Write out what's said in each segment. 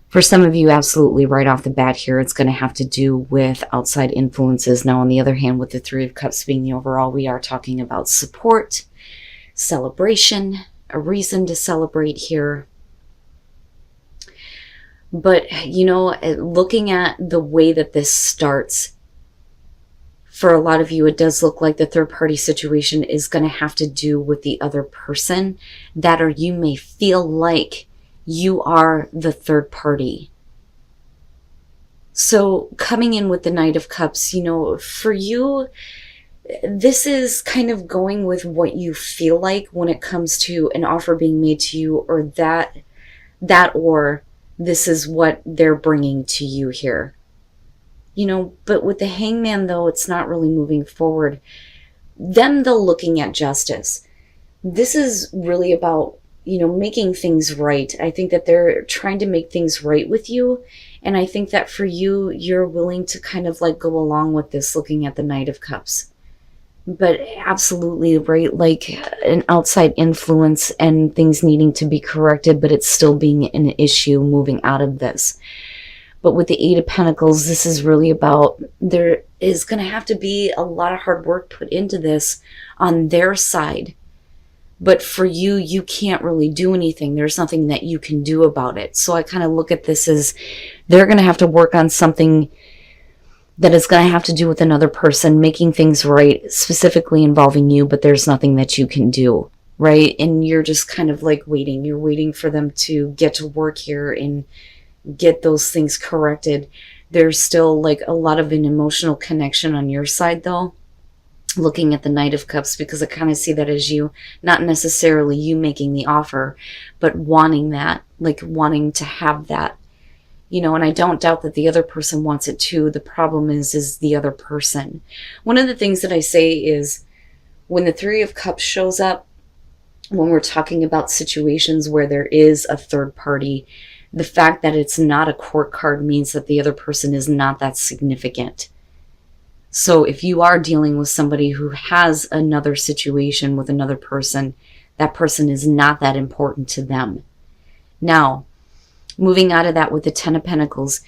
For some of you, absolutely right off the bat here, it's going to have to do with outside influences. Now, on the other hand, with the Three of Cups being the overall, we are talking about support, celebration, a reason to celebrate here. But, you know, looking at the way that this starts, for a lot of you, it does look like the third party situation is going to have to do with the other person, that or you may feel like you are the third party. So coming in with the Knight of Cups, you know, for you, this is kind of going with what you feel like when it comes to an offer being made to you, or that or this is what they're bringing to you here. You know, but with the Hangman, though, it's not really moving forward. Them, though, looking at justice. This is really about, you know, making things right. I think that they're trying to make things right with you. And I think that for you, you're willing to kind of like go along with this, looking at the Knight of Cups. But absolutely, right? Like an outside influence and things needing to be corrected, but it's still being an issue moving out of this. But with the Eight of Pentacles, this is really about, there is going to have to be a lot of hard work put into this on their side. But for you, you can't really do anything. There's nothing that you can do about it. So I kind of look at this as they're going to have to work on something that is going to have to do with another person, making things right, specifically involving you, but there's nothing that you can do, right? And you're just kind of like waiting. You're waiting for them to get to work here and get those things corrected. There's still like a lot of an emotional connection on your side, though, looking at the Knight of Cups, because I kind of see that as you, not necessarily you making the offer, but wanting that, like wanting to have that, you know. And I don't doubt that the other person wants it too. The problem is the other person. One of the things that I say is when the Three of Cups shows up, when we're talking about situations where there is a third party, the fact that it's not a court card means that the other person is not that significant. So if you are dealing with somebody who has another situation with another person, that person is not that important to them. Now, moving out of that with the Ten of Pentacles,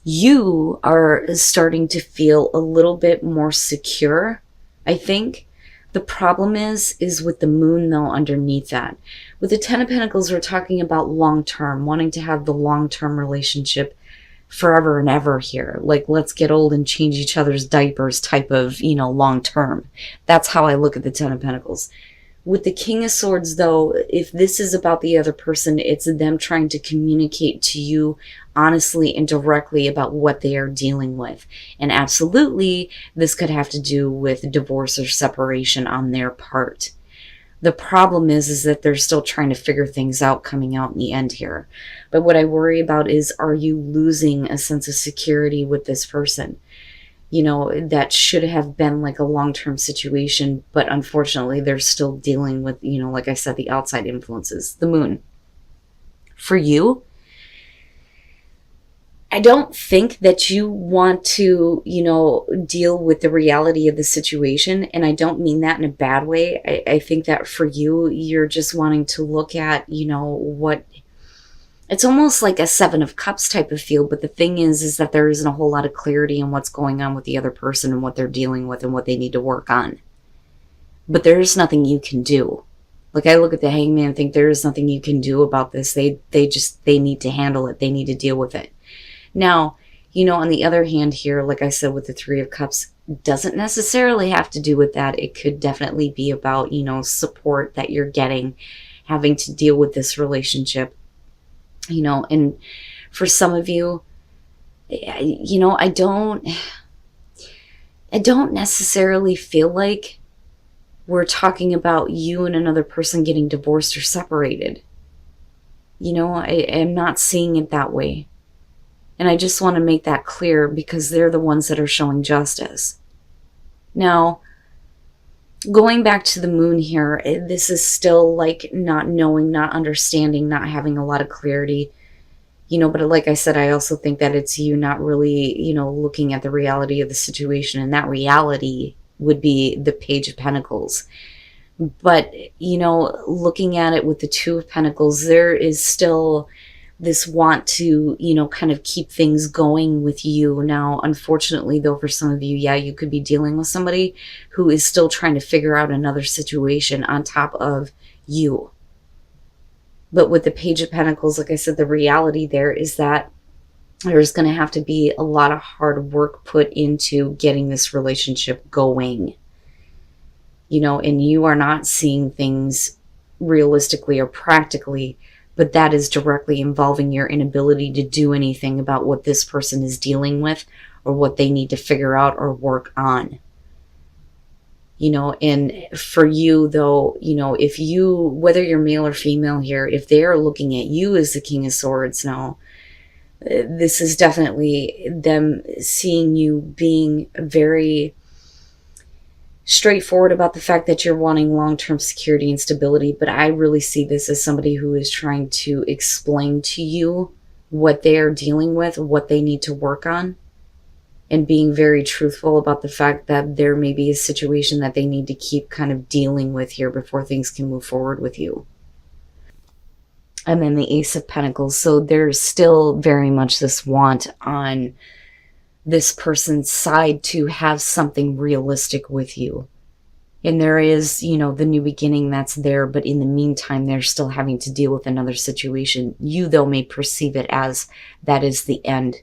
you are starting to feel a little bit more secure, I think. The problem is with the Moon, though, underneath that. With the Ten of Pentacles, we're talking about long-term, wanting to have the long-term relationship forever and ever here. Like, let's get old and change each other's diapers type of, you know, long-term. That's how I look at the Ten of Pentacles. With the King of Swords, though, if this is about the other person, it's them trying to communicate to you honestly and directly about what they are dealing with. And absolutely, this could have to do with divorce or separation on their part. The problem is that they're still trying to figure things out coming out in the end here. But what I worry about is, are you losing a sense of security with this person? You know, that should have been like a long-term situation, but unfortunately they're still dealing with, you know, like I said, the outside influences, the Moon. For you, I don't think that you want to, you know, deal with the reality of the situation. And I don't mean that in a bad way. I think that for you, you're just wanting to look at, you know, what, it's almost like a Seven of Cups type of feel. But the thing is that there isn't a whole lot of clarity in what's going on with the other person and what they're dealing with and what they need to work on. But there's nothing you can do. Like, I look at the Hangman and think there is nothing you can do about this. They need to handle it. They need to deal with it. Now, you know, on the other hand here, like I said, with the Three of Cups, doesn't necessarily have to do with that. It could definitely be about, you know, support that you're getting, having to deal with this relationship, you know. And for some of you, you know, I don't necessarily feel like we're talking about you and another person getting divorced or separated. You know, I am not seeing it that way. And I just want to make that clear because they're the ones that are showing justice. Now, going back to the Moon here, this is still like not knowing, not understanding, not having a lot of clarity. You know, but like I said, I also think that it's you not really, you know, looking at the reality of the situation. And that reality would be the Page of Pentacles. But, you know, looking at it with the Two of Pentacles, there is still this want to, kind of keep things going with you. Now, unfortunately, though, for some of you, yeah, you could be dealing with somebody who is still trying to figure out another situation on top of you. But with the Page of Pentacles, like I said, the reality there is that there's going to have to be a lot of hard work put into getting this relationship going. And you are not seeing things realistically or practically, but that is directly involving your inability to do anything about what this person is dealing with or what they need to figure out or work on. And for you, though, if you, whether you're male or female here, if they are looking at you as the King of Swords now, this is definitely them seeing you being very straightforward about the fact that you're wanting long-term security and stability. But I really see this as somebody who is trying to explain to you what they are dealing with, what they need to work on, and being very truthful about the fact that there may be a situation that they need to keep kind of dealing with here before things can move forward with you. And then the Ace of Pentacles. So there's still very much this want on this person's side to have something realistic with you. And there is, the new beginning that's there, but in the meantime, they're still having to deal with another situation. You, though, may perceive it as that is the end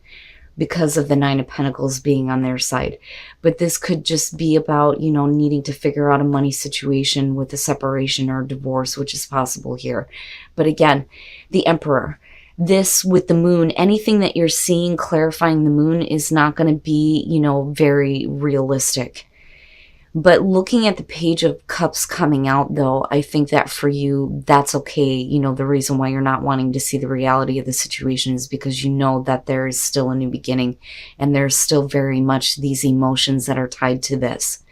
because of the Nine of Pentacles being on their side. But this could just be about, needing to figure out a money situation with a separation or a divorce, which is possible here. But again, the Emperor. This with the moon, anything that you're seeing clarifying the moon is not going to be, very realistic. But looking at the Page of Cups coming out, though, I think that for you, that's okay. The reason why you're not wanting to see the reality of the situation is because you know that there is still a new beginning and there's still very much these emotions that are tied to this.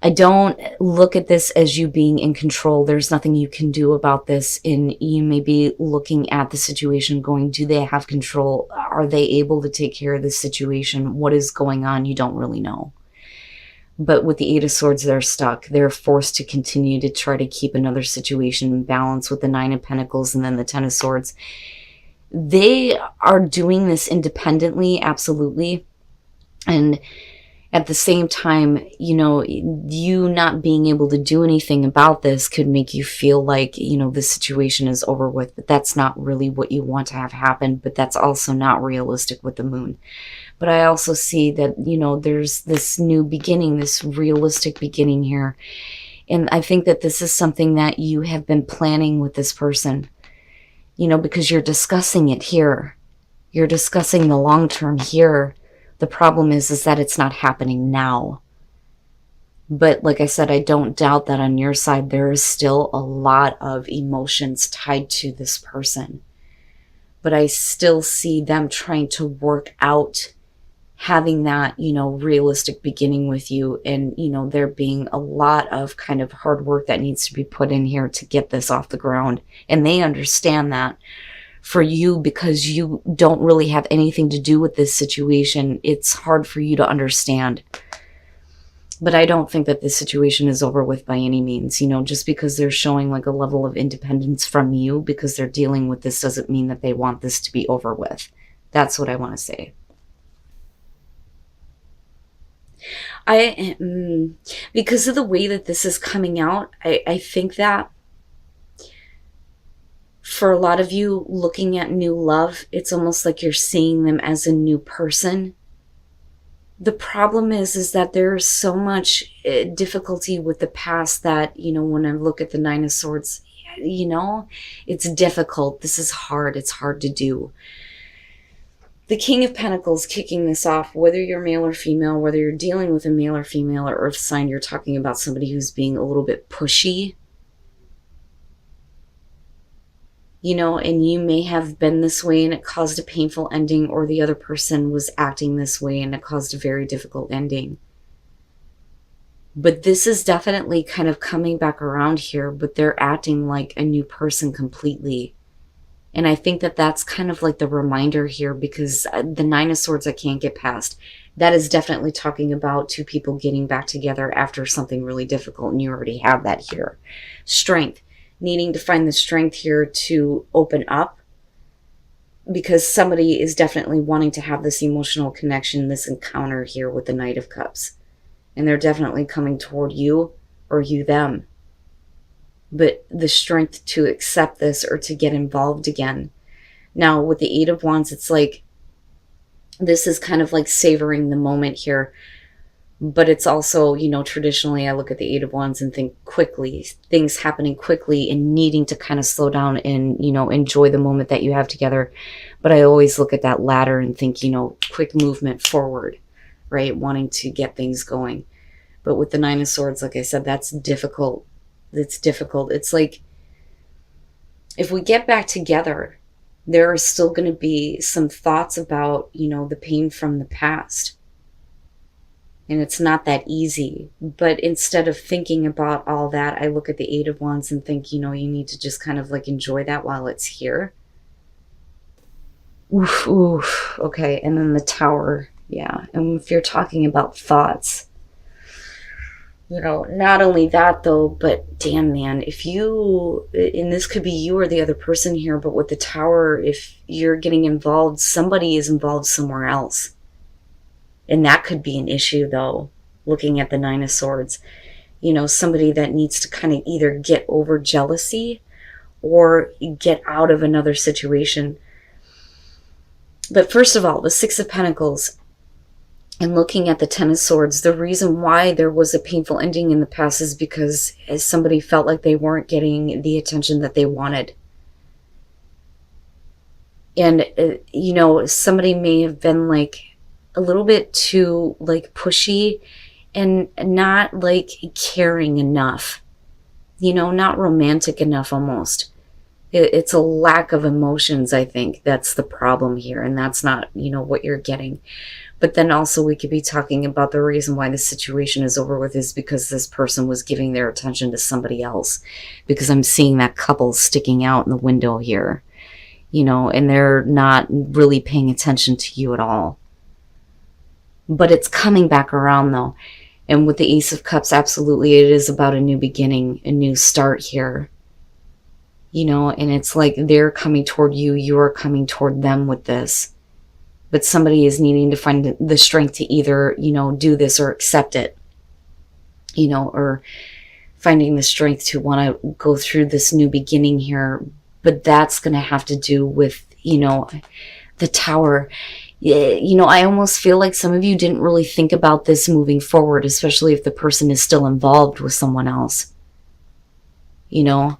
I don't look at this as you being in control. There's nothing you can do about this. And you may be looking at the situation going, do they have control? Are they able to take care of this situation? What is going on? You don't really know. But with the Eight of Swords, they're stuck. They're forced to continue to try to keep another situation in balance with the Nine of Pentacles and then the Ten of Swords. They are doing this independently, absolutely. And at the same time, you not being able to do anything about this could make you feel like, the situation is over with. But that's not really what you want to have happen. But that's also not realistic with the moon. But I also see that, there's this new beginning, this realistic beginning here. And I think that this is something that you have been planning with this person, because you're discussing it here. You're discussing the long term here. The problem is that it's not happening now. But like I said, I don't doubt that on your side, there is still a lot of emotions tied to this person. But I still see them trying to work out having that, realistic beginning with you. And, there being a lot of kind of hard work that needs to be put in here to get this off the ground. And they understand that. For you, because you don't really have anything to do with this situation, it's hard for you to understand. But I don't think that this situation is over with by any means. Just because they're showing like a level of independence from you because they're dealing with this doesn't mean that they want this to be over with. That's what I want to say. Because of the way that this is coming out, I think that for a lot of you looking at new love, it's almost like you're seeing them as a new person. The problem is that there's so much difficulty with the past that, when I look at the Nine of Swords, it's difficult. This is hard. It's hard to do. The King of Pentacles kicking this off, whether you're male or female, whether you're dealing with a male or female or earth sign, you're talking about somebody who's being a little bit pushy. And you may have been this way and it caused a painful ending, or the other person was acting this way and it caused a very difficult ending. But this is definitely kind of coming back around here, but they're acting like a new person completely. And I think that that's kind of like the reminder here, because the Nine of Swords I can't get past. That is definitely talking about two people getting back together after something really difficult, and you already have that here. Strength. Needing to find the strength here to open up, because somebody is definitely wanting to have this emotional connection, this encounter here with the Knight of Cups. And they're definitely coming toward you or you them. But the strength to accept this or to get involved again. Now, with the Eight of Wands, it's like, this is kind of like savoring the moment here. But it's also, you know, traditionally I look at the Eight of Wands and think quickly, things happening quickly and needing to kind of slow down and, you know, enjoy the moment that you have together. But I always look at that ladder and think, you know, quick movement forward, right? Wanting to get things going. But with the Nine of Swords, like I said, that's difficult. It's difficult. It's like, if we get back together, there are still going to be some thoughts about, you know, the pain from the past. And it's not that easy. But instead of thinking about all that, I look at the Eight of Wands and think, you know, you need to just kind of like enjoy that while it's here. Oof, oof. Okay, and then the Tower. Yeah, and if you're talking about thoughts, you know, not only that though, but damn man, if you, and this could be you or the other person here, but with the Tower, if you're getting involved, somebody is involved somewhere else. And that could be an issue though, looking at the Nine of Swords. You know, somebody that needs to kind of either get over jealousy or get out of another situation. But first of all, the Six of Pentacles and looking at the Ten of Swords, the reason why there was a painful ending in the past is because somebody felt like they weren't getting the attention that they wanted. And, you know, somebody may have been like a little bit too like pushy and not like caring enough, you know, not romantic enough almost. It's a lack of emotions, I think. That's the problem here. And that's not, you know, what you're getting. But then also we could be talking about the reason why the situation is over with is because this person was giving their attention to somebody else. Because I'm seeing that couple sticking out in the window here, you know, and they're not really paying attention to you at all. But it's coming back around though. And with the Ace of Cups, absolutely, it is about a new beginning, a new start here. You know, and it's like they're coming toward you, you're coming toward them with this. But somebody is needing to find the strength to either, you know, do this or accept it. You know, or finding the strength to want to go through this new beginning here. But that's going to have to do with, you know, the Tower. You know, I almost feel like some of you didn't really think about this moving forward, especially if the person is still involved with someone else. You know,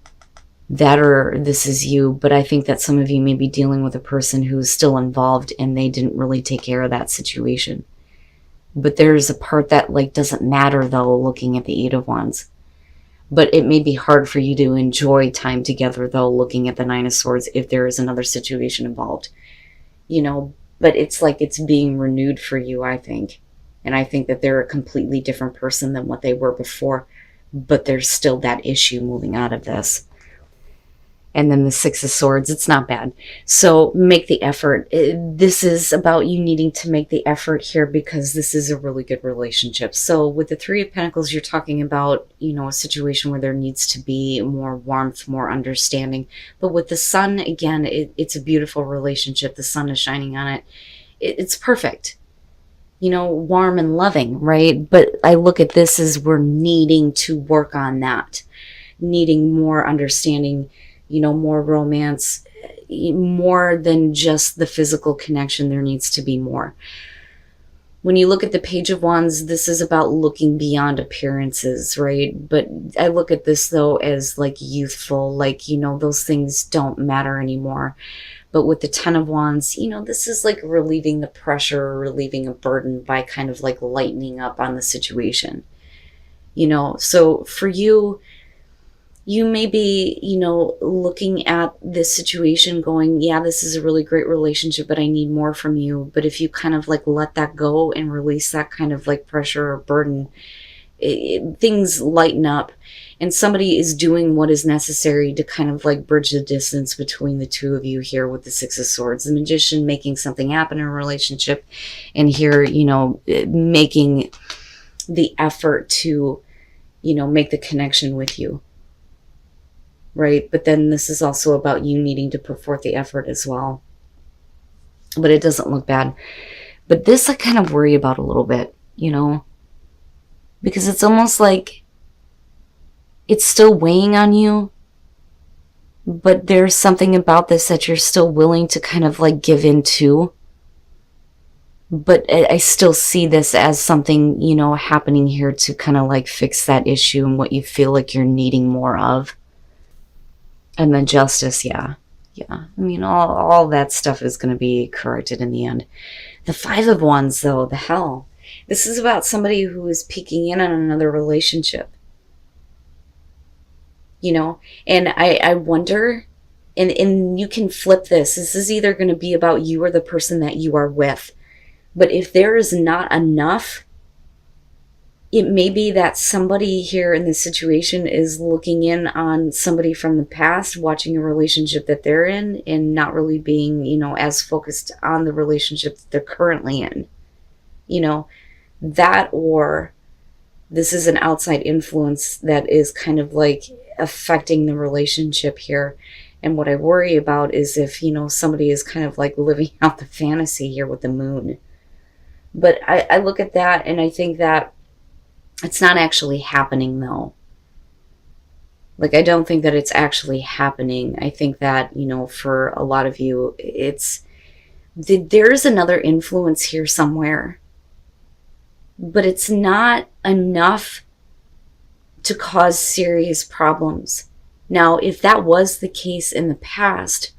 that or this is you. But I think that some of you may be dealing with a person who's still involved and they didn't really take care of that situation. But there's a part that like doesn't matter though, looking at the Eight of Wands. But it may be hard for you to enjoy time together though, looking at the Nine of Swords, if there is another situation involved. You know, but it's like it's being renewed for you, I think. And I think that they're a completely different person than what they were before. But there's still that issue moving out of this. And then the Six of Swords, it's not bad. So make the effort. This is about you needing to make the effort here because this is a really good relationship. So with the Three of Pentacles, you're talking about, you know, a situation where there needs to be more warmth, more understanding. But with the Sun, again, it's a beautiful relationship. The sun is shining on it. It's perfect. You know, warm and loving, right? But I look at this as we're needing to work on that. Needing more understanding, you know, more romance, more than just the physical connection. There needs to be more. When you look at the Page of Wands, this is about looking beyond appearances, right? But I look at this though as like youthful, like, you know, those things don't matter anymore. But with the Ten of Wands, you know, this is like relieving the pressure, relieving a burden by kind of like lightening up on the situation. You know, so for you, you may be, you know, looking at this situation going, yeah, this is a really great relationship, but I need more from you. But if you kind of like let that go and release that kind of like pressure or burden, things lighten up. And somebody is doing what is necessary to kind of like bridge the distance between the two of you here with the Six of Swords. The Magician making something happen in a relationship. And here, you know, making the effort to, you know, make the connection with you. Right? But then this is also about you needing to put forth the effort as well. but it doesn't look bad. But this I kind of worry about a little bit, you know, because it's almost like it's still weighing on you, but there's something about this that you're still willing to kind of like give in to. But I still see this as something, you know, happening here to kind of like fix that issue and what you feel like you're needing more of. And then justice, yeah. Yeah. I mean, all that stuff is going to be corrected in the end. The Five of Wands, though, the hell. This is about somebody who is peeking in on another relationship. You know, and I wonder, and you can flip this. This is either going to be about you or the person that you are with. But if there is not enough, it may be that somebody here in this situation is looking in on somebody from the past, watching a relationship that they're in, and not really being, you know, as focused on the relationship that they're currently in. You know, that, or this is an outside influence that is kind of like affecting the relationship here. And what I worry about is if, you know, somebody is kind of like living out the fantasy here with the moon. But I look at that and I think that it's not actually happening, though. Like, I don't think that it's actually happening. I think that, you know, for a lot of you, there's another influence here somewhere. But it's not enough to cause serious problems. Now, if that was the case in the past,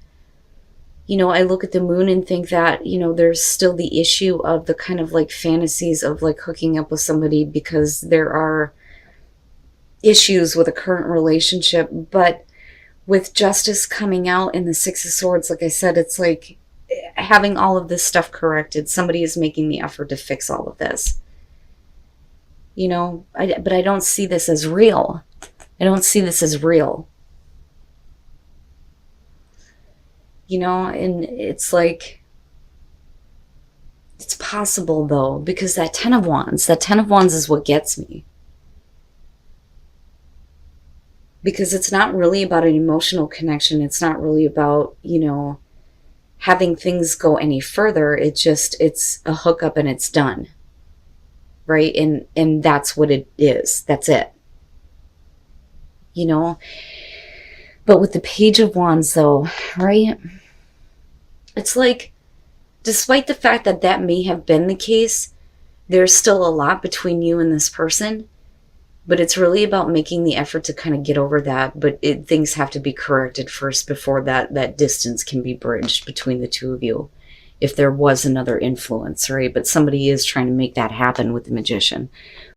you know, I look at the moon and think that, you know, there's still the issue of the kind of like fantasies of like hooking up with somebody because there are issues with a current relationship. But with justice coming out in the Six of Swords, like I said, it's like having all of this stuff corrected. Somebody is making the effort to fix all of this. You know, but I don't see this as real. I don't see this as real. You know, and it's like, it's possible though, because that Ten of Wands is what gets me. Because it's not really about an emotional connection. It's not really about, you know, having things go any further. It's a hookup and it's done. Right? And that's what it is. That's it. You know? But with the Page of Wands though, right? It's like, despite the fact that that may have been the case, there's still a lot between you and this person. But it's really about making the effort to kind of get over that. But things have to be corrected first before that distance can be bridged between the two of you. If there was another influence, right? But somebody is trying to make that happen with the Magician.